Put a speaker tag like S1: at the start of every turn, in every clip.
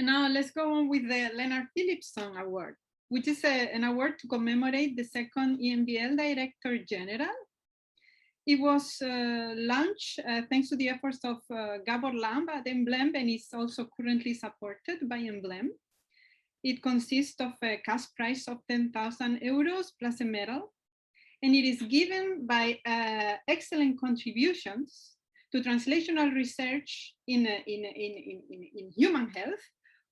S1: And now let's go on with the Lennart Philipson Award, which is an award to commemorate the second EMBL Director General. It was launched thanks to the efforts of Gabor Lamb at Emblem, and is also currently supported by Emblem. It consists of a cash prize of 10,000 euros plus a medal, and it is given by excellent contributions to translational research in human health,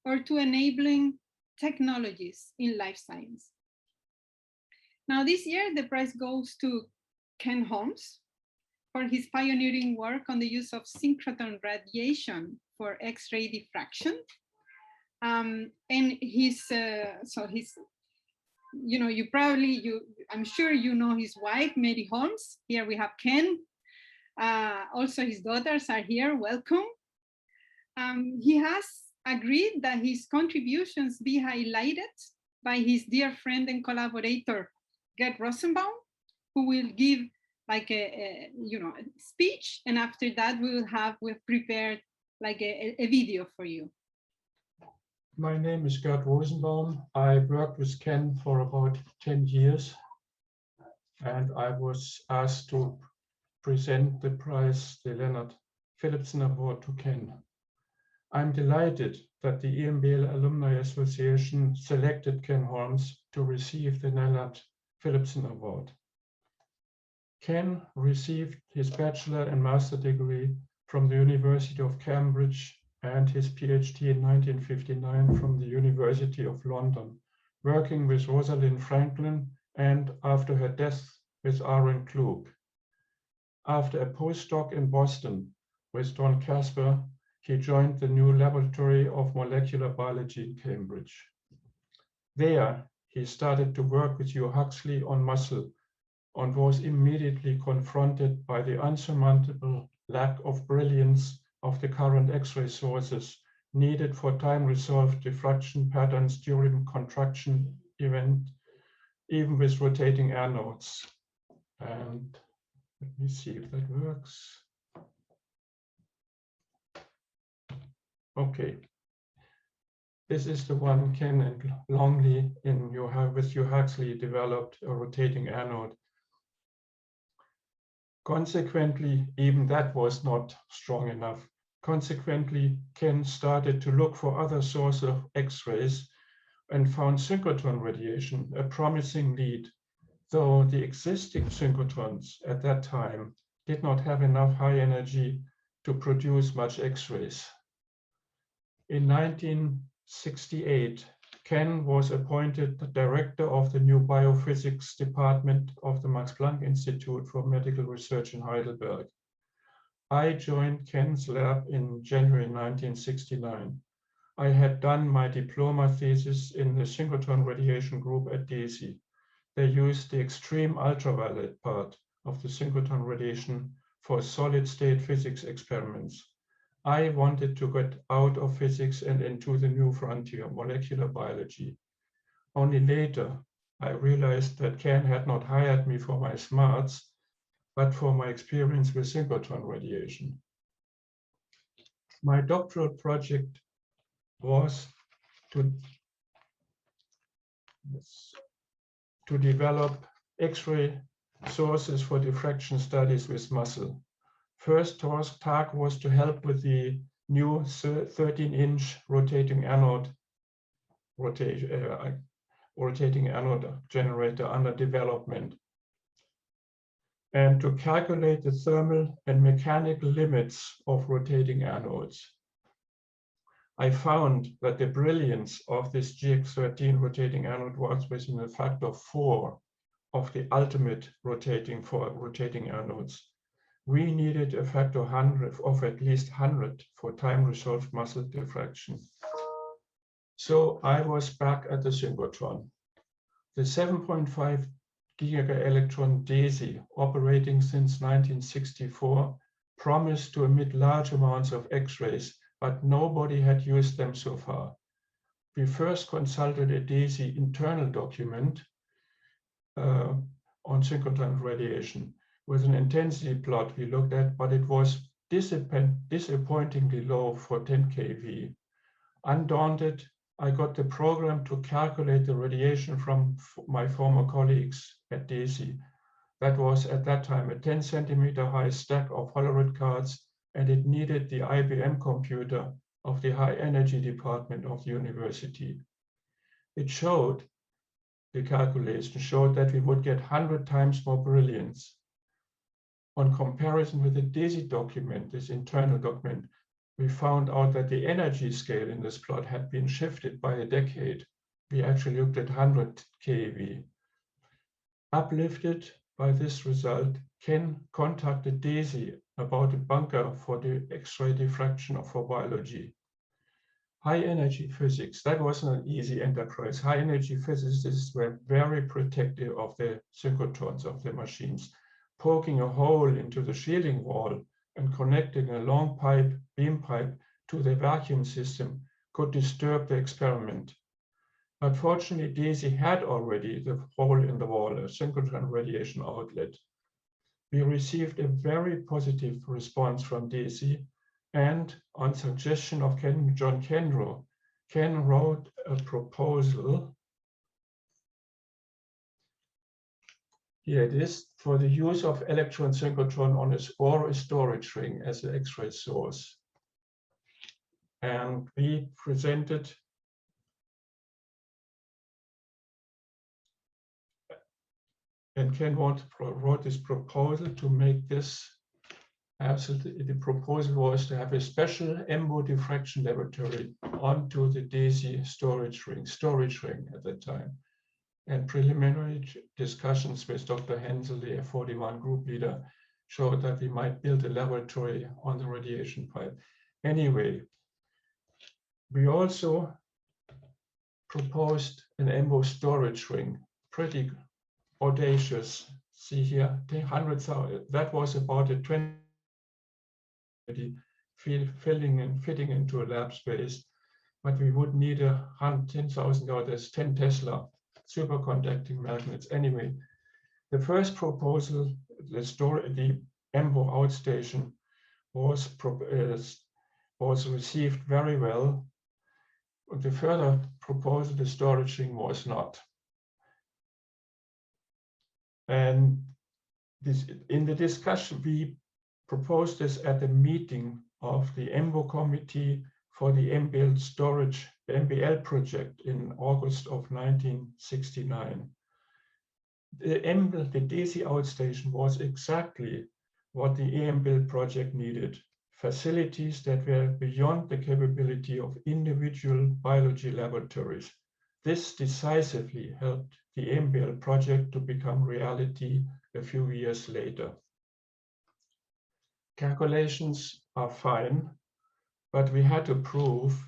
S1: or to enabling technologies in life science. Now this year, the prize goes to Ken Holmes for his pioneering work on the use of synchrotron radiation for X-ray diffraction. And his, I'm sure you know his wife, Mary Holmes. Here we have Ken. Also his daughters are here, welcome. He has agreed that his contributions be highlighted by his dear friend and collaborator, Gerd Rosenbaum, who will give like a speech, and after that we've prepared like a video for you.
S2: My name is Gerd Rosenbaum. I worked with Ken for about 10 years, and I was asked to present the prize, the Lennart Philipson Award, to Ken. I'm delighted that the EMBL Alumni Association selected Ken Holmes to receive the Lennart Philipson Award. Ken received his bachelor and master degree from the University of Cambridge and his PhD in 1959 from the University of London, working with Rosalind Franklin and, after her death, with Aaron Klug. After a postdoc in Boston with Don Casper, he joined the new Laboratory of Molecular Biology in Cambridge. There, he started to work with Hugh Huxley on muscle and was immediately confronted by the unsurmountable lack of brilliance of the current X-ray sources needed for time-resolved diffraction patterns during contraction event, even with rotating anodes. And let me see if that works. Okay. This is the one Ken and Longley with Hugh Huxley developed a rotating anode. Consequently, even that was not strong enough. Consequently, Ken started to look for other sources of X-rays and found synchrotron radiation, a promising lead, though the existing synchrotrons at that time did not have enough high energy to produce much X-rays. In 1968, Ken was appointed the director of the new biophysics department of the Max Planck Institute for Medical Research in Heidelberg. I joined Ken's lab in January 1969. I had done my diploma thesis in the synchrotron radiation group at DESY. They used the extreme ultraviolet part of the synchrotron radiation for solid-state physics experiments. I wanted to get out of physics and into the new frontier, molecular biology. Only later, I realized that Ken had not hired me for my smarts, but for my experience with synchrotron radiation. My doctoral project was to develop X-ray sources for diffraction studies with muscle. First task was to help with the new 13-inch rotating anode generator under development, and to calculate the thermal and mechanical limits of rotating anodes. I found that the brilliance of this GX13 rotating anode was within a factor of 4 of the ultimate rotating anodes. We needed a factor of at least 100 for time-resolved muscle diffraction. So I was back at the synchrotron. The 7.5 giga-electron DESY, operating since 1964, promised to emit large amounts of X-rays, but nobody had used them so far. We first consulted a DESY internal document on synchrotron radiation. With an intensity plot we looked at, but it was disappointingly low for 10 kV. undaunted, I got the program to calculate the radiation from my former colleagues at DESY. That was at that time a 10 centimeter high stack of Hollerith cards, and it needed the IBM computer of the high energy department of the university. It showed, the calculation showed that we would get 100 times more brilliance. On comparison with the DESY document, this internal document, we found out that the energy scale in this plot had been shifted by a decade. We actually looked at 100 keV. Uplifted by this result, Ken contacted DESY about a bunker for the X-ray diffraction for biology. High energy physics, that wasn't an easy enterprise. High energy physicists were very protective of the synchrotrons of the machines. Poking a hole into the shielding wall and connecting a long pipe, beam pipe, to the vacuum system could disturb the experiment. Unfortunately, DESY had already the hole in the wall, a synchrotron radiation outlet. We received a very positive response from DESY, and on suggestion of John Kendrew, Ken wrote a proposal. Here it is, for the use of electron synchrotron on a storage ring as an X-ray source. And we presented and Ken wrote this proposal to make this. Absolutely, the proposal was to have a special EMBO diffraction laboratory onto the DESY storage ring at that time. And preliminary discussions with Dr. Hensel, the F41 group leader, showed that we might build a laboratory on the radiation pipe. Anyway, we also proposed an EMBO storage ring, pretty audacious. See here, 100,000. That was about a 20 fitting into a lab space, but we would need $10,000, 10 Tesla superconducting magnets. Anyway, the first proposal, the EMBO outstation, was received very well. The further proposal, the storage ring, was not. And in the discussion, we proposed this at a meeting of the EMBO committee for the EMBL storage, the EMBL project in August of 1969. The DESY outstation was exactly what the EMBL project needed. Facilities that were beyond the capability of individual biology laboratories. This decisively helped the EMBL project to become reality a few years later. Calculations are fine, but we had to prove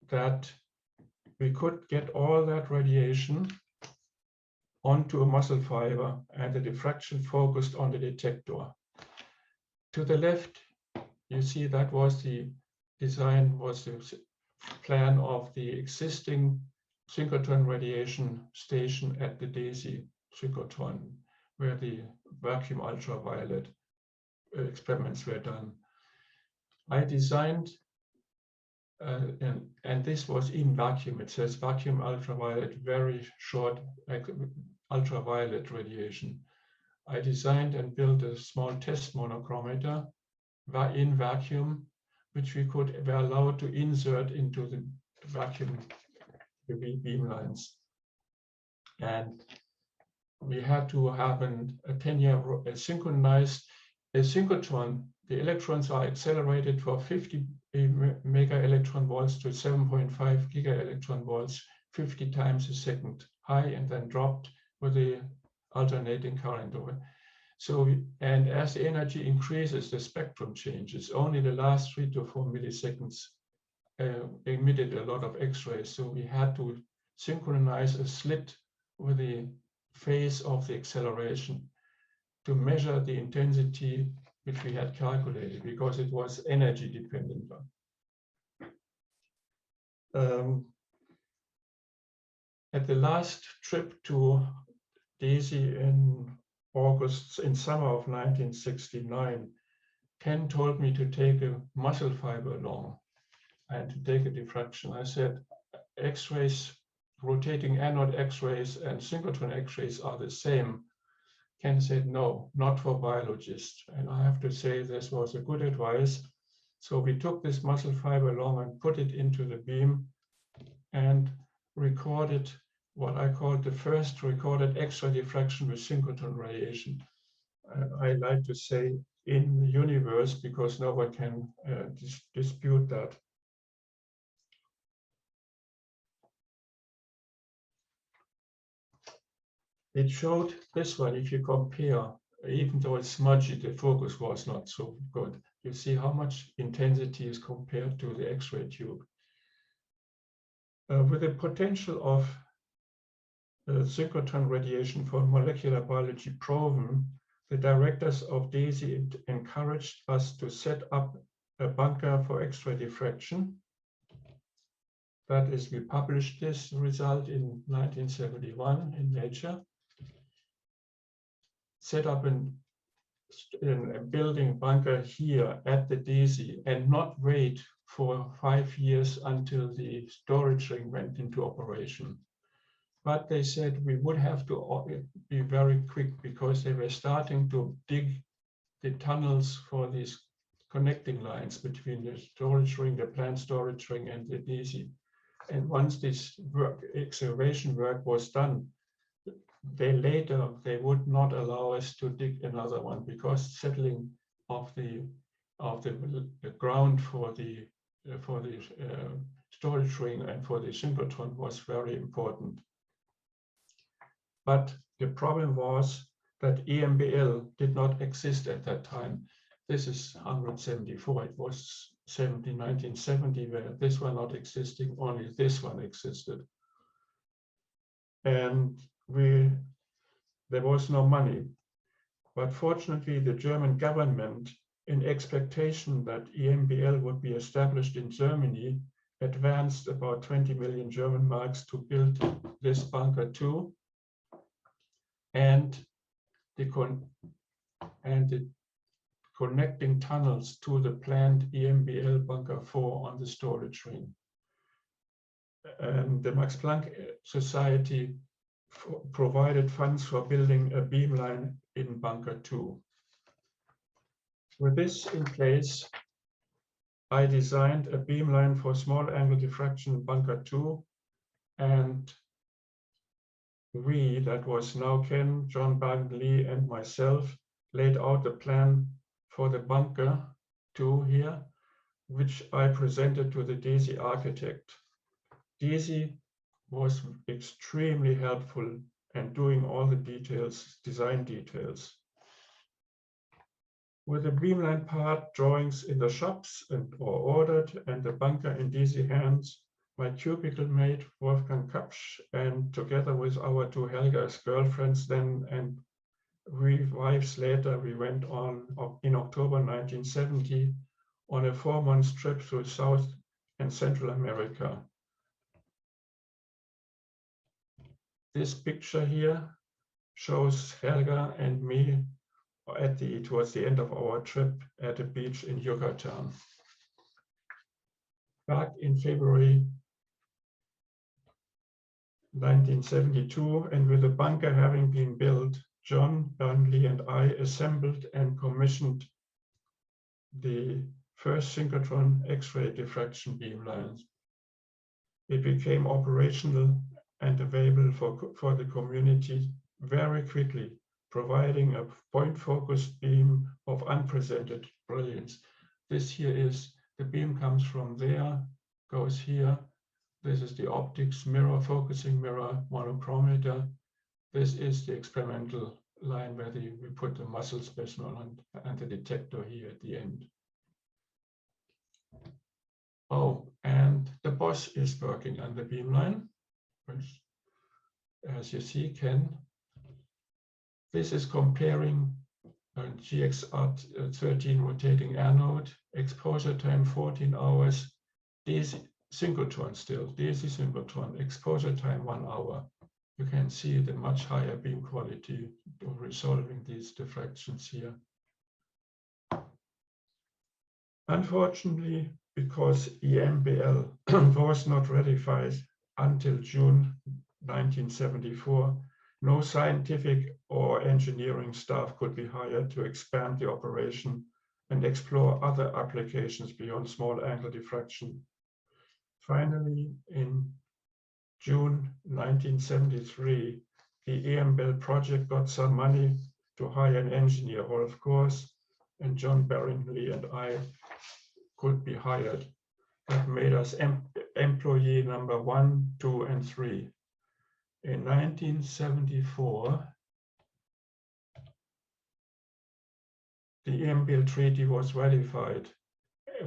S2: that we could get all that radiation onto a muscle fiber, and the diffraction focused on the detector. To the left, you see that was the design, was the plan of the existing synchrotron radiation station at the DESY synchrotron, where the vacuum ultraviolet experiments were done. I designed, and this was in vacuum. It says vacuum ultraviolet, very short ultraviolet radiation. I designed and built a small test monochromator in vacuum, which we were allowed to insert into the vacuum beamlines. And we had to have a 10-year synchronized synchrotron. The electrons are accelerated for 50 mega electron volts to 7.5 giga electron volts, 50 times a second high, and then dropped with the alternating current over. So, and as the energy increases, the spectrum changes. Only the last 3 to 4 milliseconds emitted a lot of X-rays. So we had to synchronize a slit with the phase of the acceleration to measure the intensity which we had calculated, because it was energy dependent. At the last trip to DESY in summer of 1969, Ken told me to take a muscle fiber along. and to take a diffraction. I said, X-rays, rotating anode X-rays and synchrotron X-rays are the same. Ken said, no, not for biologists. And I have to say this was a good advice. So we took this muscle fiber along and put it into the beam and recorded what I called the first recorded X-ray diffraction with synchrotron radiation. I like to say in the universe, because no one can dispute that. It showed this one, if you compare, even though it's smudgy, the focus was not so good. You see how much intensity is compared to the X-ray tube. With the potential of synchrotron radiation for molecular biology proven, the directors of DAISY encouraged us to set up a bunker for X-ray diffraction. That is, we published this result in 1971 in Nature. Set up a building bunker here at the DAISY and not wait for 5 years until the storage ring went into operation. But they said we would have to be very quick because they were starting to dig the tunnels for these connecting lines between the storage ring, the planned storage ring, and the DAISY. And once this excavation work was done, they would not allow us to dig another one because settling of the ground for the storage ring and for the synchrotron was very important. But the problem was that EMBL did not exist at that time. This is 174. It was 1970 where this one not existing, only this one existed. And there was no money. But fortunately, the German government, in expectation that EMBL would be established in Germany, advanced about 20 million German marks to build this bunker too, and the connecting tunnels to the planned EMBL bunker 4 on the storage ring. And the Max Planck Society provided funds for building a beamline in bunker 2. With this in place, I designed a beamline for small angle diffraction in bunker 2, and we, that was now Ken, John Lee, and myself, laid out the plan for the bunker 2 here, which I presented to the DAISY architect. DAISY was extremely helpful and doing all the details, design details. With the beamline part drawings in the shops or ordered, and the bunker in DAISY hands, my cubicle mate Wolfgang Kapsch, and together with our 2 Helga's girlfriends then and wives later, we went on in October 1970 on a 4-month trip through South and Central America. This picture here shows Helga and me towards the end of our trip at a beach in Yucatan. Back in February 1972, and with the bunker having been built, John, Burnley, and I assembled and commissioned the first synchrotron X-ray diffraction beamlines. It became operational and available for the community very quickly, providing a point-focused beam of unprecedented brilliance. This here is, the beam comes from there, goes here. This is the optics mirror, focusing mirror, monochromator. This is the experimental line where we put the muscle specimen and the detector here at the end. Oh, and the boss is working on the beamline, which, as you see, Ken. This is comparing GX13 rotating anode, exposure time 14 hours, DAISY synchrotron still, DAISY synchrotron, exposure time 1 hour. You can see the much higher beam quality of resolving these diffractions here. Unfortunately, because EMBL was not ratified until June 1974, no scientific or engineering staff could be hired to expand the operation and explore other applications beyond small angle diffraction. Finally, in June 1973, the EMBL project got some money to hire an engineer, Rolf Kors, and John Barringley and I could be hired. That made us employee number 1, 2, and 3. In 1974, the EMBL treaty was ratified.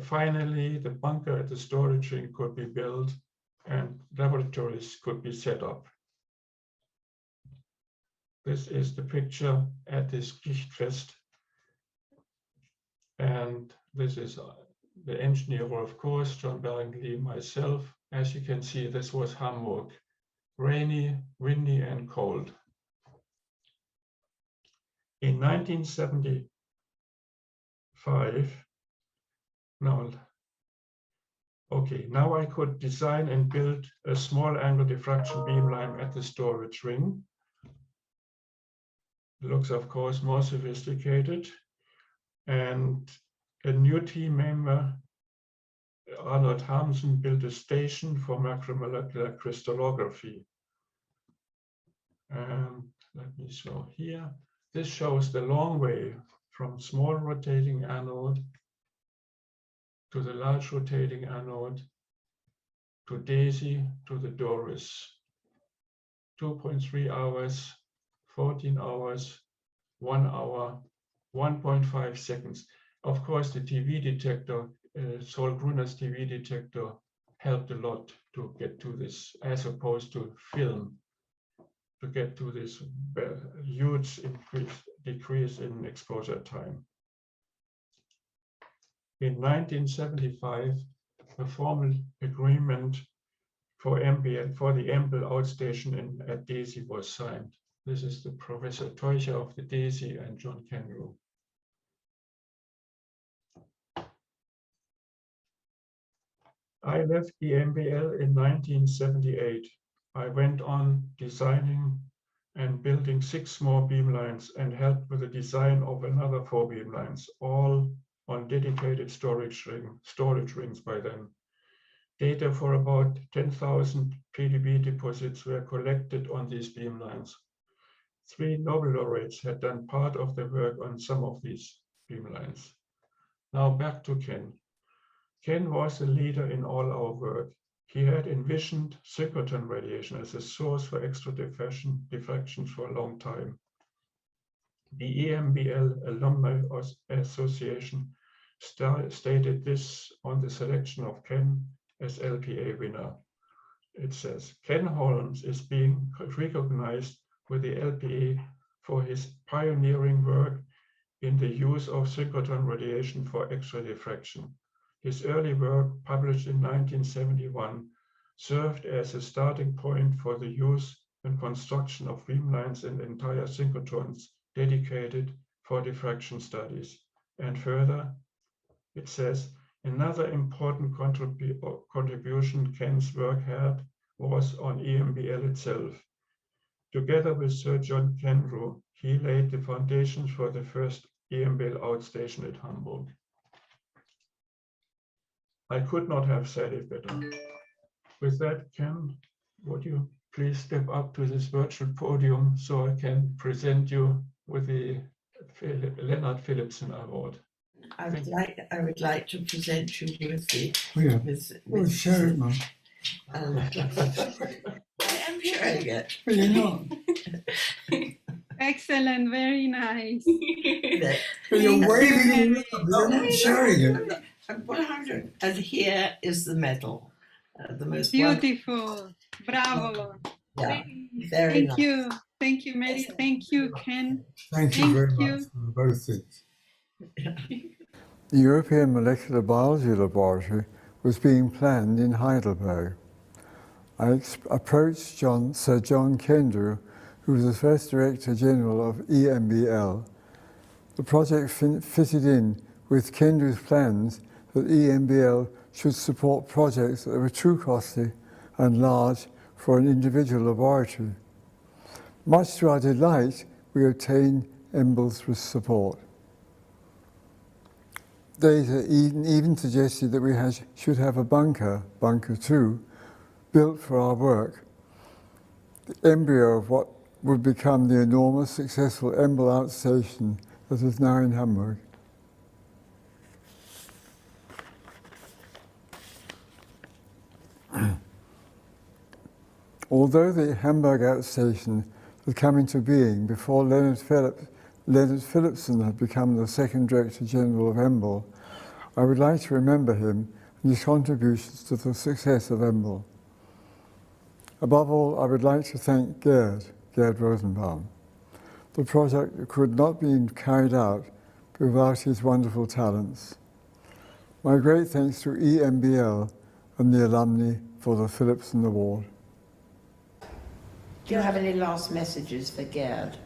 S2: Finally, the bunker at the storage ring could be built and laboratories could be set up. This is the picture at this Gichtfest. And this is the engineer, of course, John Barringley, myself. As you can see, this was Hamburg. Rainy, windy, and cold. In 1975, now I could design and build a small angle diffraction beamline at the storage ring. It looks, of course, more sophisticated. And a new team member, Lennart Philipson, built a station for macromolecular crystallography. And let me show here. This shows the long way from small rotating anode to the large rotating anode to DESY to the Doris. 2.3 hours, 14 hours, 1 hour, 1.5 seconds. Of course, the TV detector, Sol-Gruner's TV detector, helped a lot to get to this, as opposed to film, to get to this huge decrease in exposure time. In 1975, a formal agreement for the EMBL outstation at DESY was signed. This is the Professor Teucher of the DESY and John Kendrew. I left the EMBL in 1978. I went on designing and building 6 more beamlines and helped with the design of another 4 beamlines, all on dedicated storage rings by then. Data for about 10,000 PDB deposits were collected on these beamlines. 3 Nobel laureates had done part of the work on some of these beamlines. Now back to Ken. Ken was a leader in all our work. He had envisioned synchrotron radiation as a source for extra diffractions for a long time. The EMBL Alumni Association stated this on the selection of Ken as LPA winner. It says, Ken Holmes is being recognized with the LPA for his pioneering work in the use of synchrotron radiation for X-ray diffraction. His early work, published in 1971, served as a starting point for the use and construction of beamlines and entire synchrotrons dedicated for diffraction studies. And further, it says, another important contribution Ken's work had was on EMBL itself. Together with Sir John Kendrew, he laid the foundations for the first EMBL outstation at Hamburg. I could not have said it better. With that, Ken, would you please step up to this virtual podium so I can present you with the Lennart Philipson Award.
S3: I would like to present you with the.
S4: Oh, yeah.
S3: With
S4: share it, Mum.
S3: I am sharing it.
S4: But you're not.
S1: Excellent, very nice.
S4: But you're waving it around, you're not sharing it.
S3: And here is the medal. The most
S1: beautiful. Bravo.
S3: Yeah, very nice.
S1: Thank you, Mary. Thank you, Ken.
S4: Thank you very much for both things.
S5: The European Molecular Biology Laboratory was being planned in Heidelberg. I approached Sir John Kendrew, who was the first Director General of EMBL. The project fitted in with Kendrew's plans that EMBL should support projects that were too costly and large for an individual laboratory. Much to our delight, we obtained EMBL's support. Data even suggested that we should have a bunker 2, built for our work, the embryo of what would become the enormous, successful EMBL outstation that is now in Hamburg. Although the Hamburg outstation had come into being before Lennart Philipson had become the second Director General of EMBL, I would like to remember him and his contributions to the success of EMBL. Above all, I would like to thank Gerd Rosenbaum. The project could not be carried out without his wonderful talents. My great thanks to EMBL and the alumni for the Philipson Award.
S3: Do you have any last messages for Gerd?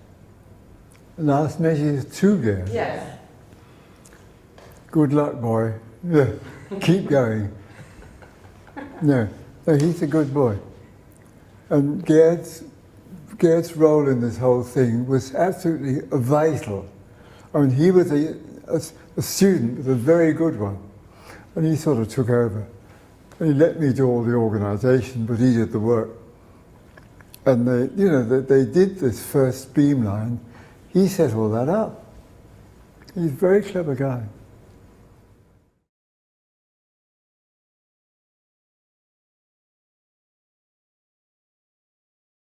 S5: Last message to Gerd.
S3: Yeah.
S5: Good luck, boy. Yeah. Keep going. No, he's a good boy. And Gerd's role in this whole thing was absolutely vital. I mean, he was a student, but a very good one. And he sort of took over. And he let me do all the organisation, but he did the work. And they did this first beamline. He set all that up. He's a very clever guy.